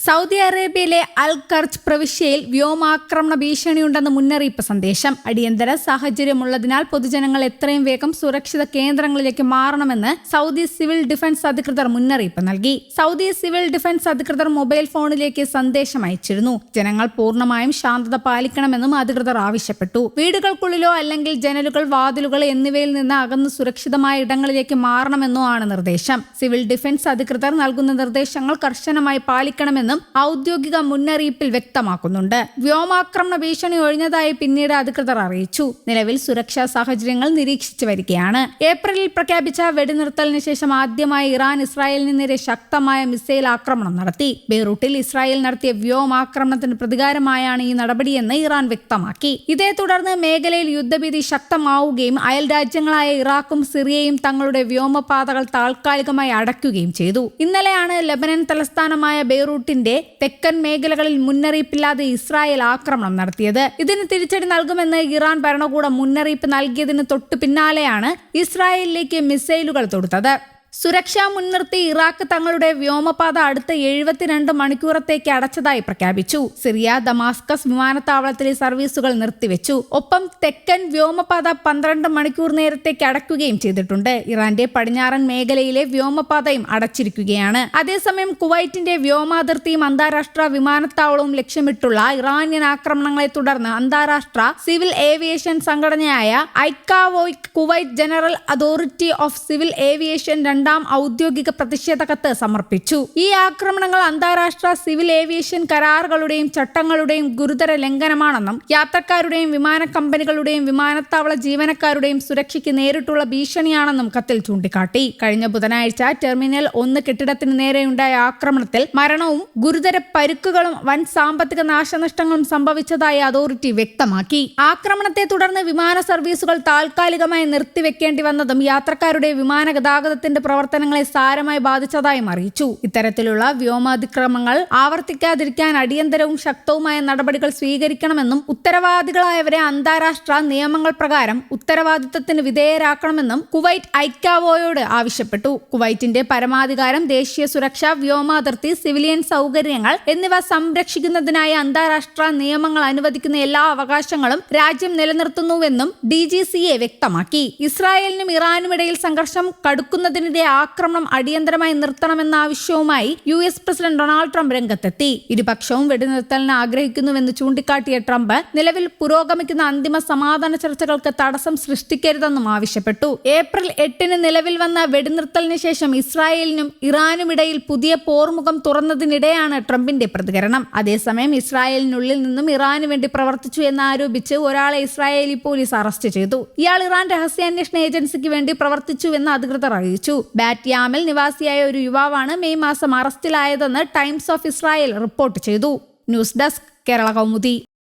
Saudi അറേബ്യയിലെ അൽ Kharj പ്രവിശ്യയിൽ വ്യോമാക്രമണ ഭീഷണിയുണ്ടെന്ന് മുന്നറിയിപ്പ് സന്ദേശം. അടിയന്തര സാഹചര്യമുള്ളതിനാൽ പൊതുജനങ്ങൾ എത്രയും വേഗം സുരക്ഷിത കേന്ദ്രങ്ങളിലേക്ക് മാറണമെന്ന് സൗദി സിവിൽ ഡിഫൻസ് അധികൃതർ മുന്നറിയിപ്പ് നൽകി. സൗദി സിവിൽ ഡിഫൻസ് അധികൃതർ മൊബൈൽ ഫോണിലേക്ക് സന്ദേശം അയച്ചിരുന്നു. ജനങ്ങൾ പൂർണ്ണമായും ശാന്തത പാലിക്കണമെന്നും അധികൃതർ ആവശ്യപ്പെട്ടു. വീടുകൾക്കുള്ളിലോ അല്ലെങ്കിൽ ജനലുകൾ, വാതിലുകൾ എന്നിവയിൽ നിന്ന് അകന്ന് സുരക്ഷിതമായ ഇടങ്ങളിലേക്ക് മാറണമെന്നോ ആണ് നിർദ്ദേശം. സിവിൽ ഡിഫൻസ് അധികൃതർ നൽകുന്ന നിർദ്ദേശങ്ങൾ കർശനമായി പാലിക്കണമെന്നും ഔദ്യോഗിക മുന്നറിയിപ്പിൽ വ്യക്തമാക്കുന്നുണ്ട്. വ്യോമാക്രമണ ഭീഷണി ഒഴിഞ്ഞതായി പിന്നീട് അധികൃതർ അറിയിച്ചു. നിലവിൽ സുരക്ഷാ സാഹചര്യങ്ങൾ നിരീക്ഷിച്ചു വരികയാണ്. ഏപ്രിലിൽ പ്രഖ്യാപിച്ച വെടിനിർത്തലിന് ശേഷം ആദ്യമായി ഇറാൻ ഇസ്രായേലിന് നേരെ ശക്തമായ മിസൈൽ ആക്രമണം നടത്തി. ബെയ്റൂട്ടിൽ ഇസ്രായേൽ നടത്തിയ വ്യോമാക്രമണത്തിന് പ്രതികാരമായാണ് ഈ നടപടിയെന്ന് ഇറാൻ വ്യക്തമാക്കി. ഇതേ തുടർന്ന് മേഖലയിൽ യുദ്ധഭീതി ശക്തമാവുകയും അയൽ രാജ്യങ്ങളായ ഇറാഖും സിറിയയും തങ്ങളുടെ വ്യോമപാതകൾ താൽക്കാലികമായി അടയ്ക്കുകയും ചെയ്തു. ഇന്നലെയാണ് ലെബനൻ തലസ്ഥാനമായ ബെയ്റൂട്ടിന്റെ തെക്കൻ മേഖലകളിൽ മുന്നറിയിപ്പില്ലാതെ ഇസ്രായേൽ ആക്രമണം നടത്തിയത്. ഇതിന് തിരിച്ചടി നൽകുമെന്ന് ഇറാൻ ഭരണകൂടം മുന്നറിയിപ്പ് നൽകിയതിന് തൊട്ടു പിന്നാലെയാണ് ഇസ്രായേലിലേക്ക് മിസൈലുകൾ തൊടുത്തത്. സുരക്ഷ മുൻനിർത്തി ഇറാഖ് തങ്ങളുടെ വ്യോമപാത അടുത്ത 72 മണിക്കൂറത്തേക്ക് അടച്ചതായി പ്രഖ്യാപിച്ചു. സിറിയ ദമാസ്കസ് വിമാനത്താവളത്തിലെ സർവീസുകൾ നിർത്തിവെച്ചു. ഒപ്പം തെക്കൻ വ്യോമപാത 12 മണിക്കൂർ നേരത്തേക്ക് അടയ്ക്കുകയും ചെയ്തിട്ടുണ്ട്. ഇറാന്റെ പടിഞ്ഞാറൻ മേഖലയിലെ വ്യോമപാതയും അടച്ചിരിക്കുകയാണ്. അതേസമയം കുവൈറ്റിന്റെ വ്യോമാതിർത്തിയും അന്താരാഷ്ട്ര വിമാനത്താവളവും ലക്ഷ്യമിട്ടുള്ള ഇറാനിയൻ ആക്രമണങ്ങളെ തുടർന്ന് അന്താരാഷ്ട്ര സിവിൽ ഏവിയേഷൻ സംഘടനയായ ഐക്കാവോയ്ക്ക് Kuwait general authority of civil aviation രണ്ടാം ഔദ്യോഗിക പ്രതിഷേധ കത്ത് സമർപ്പിച്ചു. ഈ ആക്രമണങ്ങൾ അന്താരാഷ്ട്ര സിവിൽ ഏവിയേഷൻ കരാറുകളുടെയും ചട്ടങ്ങളുടെയും ഗുരുതര ലംഘനമാണെന്നും യാത്രക്കാരുടെയും വിമാന കമ്പനികളുടെയും വിമാനത്താവള ജീവനക്കാരുടെയും സുരക്ഷയ്ക്ക് നേരിട്ടുള്ള ഭീഷണിയാണെന്നും കത്തിൽ ചൂണ്ടിക്കാട്ടി. കഴിഞ്ഞ ബുധനാഴ്ച ടെർമിനൽ 1 കെട്ടിടത്തിന് നേരെയുണ്ടായ ആക്രമണത്തിൽ മരണവും ഗുരുതര പരുക്കുകളും വൻ സാമ്പത്തിക നാശനഷ്ടങ്ങളും സംഭവിച്ചതായി അതോറിറ്റി വ്യക്തമാക്കി. ആക്രമണത്തെ തുടർന്ന് വിമാന സർവീസുകൾ താൽക്കാലികമായി നിർത്തിവെക്കേണ്ടി വന്നതും യാത്രക്കാരുടെ വിമാന ഗതാഗതത്തിന്റെ പ്രവർത്തനങ്ങളെ സാരമായി ബാധിച്ചതായും അറിയിച്ചു. ഇത്തരത്തിലുള്ള വ്യോമാതിക്രമങ്ങൾ ആവർത്തിക്കാതിരിക്കാൻ അടിയന്തരവും ശക്തവുമായ നടപടികൾ സ്വീകരിക്കണമെന്നും ഉത്തരവാദികളായവരെ അന്താരാഷ്ട്ര നിയമങ്ങൾ പ്രകാരം ഉത്തരവാദിത്തത്തിന് വിധേയരാക്കണമെന്നും കുവൈറ്റ് ഐക്കാവോയോട് ആവശ്യപ്പെട്ടു. കുവൈറ്റിന്റെ പരമാധികാരം, ദേശീയ സുരക്ഷ, വ്യോമാതിർത്തി, സിവിലിയൻ സൗകര്യങ്ങൾ എന്നിവ സംരക്ഷിക്കുന്നതിനായി അന്താരാഷ്ട്ര നിയമങ്ങൾ അനുവദിക്കുന്ന എല്ലാ അവകാശങ്ങളും രാജ്യം നിലനിർത്തുന്നുവെന്നും DGCA വ്യക്തമാക്കി. ഇസ്രായേലിനും ഇറാനും ഇടയിൽ സംഘർഷം കടുക്കുന്നതിനിടെ ആക്രമണം അടിയന്തരമായി നിർത്തണമെന്ന ആവശ്യവുമായി US പ്രസിഡന്റ് ഡൊണാൾഡ് ട്രംപ് രംഗത്തെത്തി. ഇരുപക്ഷവും വെടിനിർത്തലിന് ആഗ്രഹിക്കുന്നുവെന്ന് ചൂണ്ടിക്കാട്ടിയ ട്രംപ് നിലവിൽ പുരോഗമിക്കുന്ന അന്തിമ സമാധാന ചർച്ചകൾക്ക് തടസ്സം സൃഷ്ടിക്കരുതെന്നും ആവശ്യപ്പെട്ടു. ഏപ്രിൽ 8 നിലവിൽ വന്ന വെടിനിർത്തലിന് ശേഷം ഇസ്രായേലിനും ഇറാനും ഇടയിൽ പുതിയ പോർമുഖം തുറന്നതിനിടെയാണ് ട്രംപിന്റെ പ്രതികരണം. അതേസമയം ഇസ്രായേലിനുള്ളിൽ നിന്നും ഇറാനു വേണ്ടി പ്രവർത്തിച്ചു എന്നാരോപിച്ച് ഒരാളെ ഇസ്രായേലി പോലീസ് അറസ്റ്റ് ചെയ്തു. ഇയാൾ ഇറാൻ രഹസ്യാന്വേഷണ ഏജൻസിക്ക് വേണ്ടി പ്രവർത്തിച്ചുവെന്ന് അധികൃതർ അറിയിച്ചു. ബാറ്റ് യാമിൽ നിവാസിയായ ഒരു യുവാവാണ് മെയ് മാസം അറസ്റ്റിലായതെന്ന് ടൈംസ് ഓഫ് ഇസ്രായേൽ റിപ്പോർട്ട് ചെയ്തു. News desk, Kerala Kaumudi.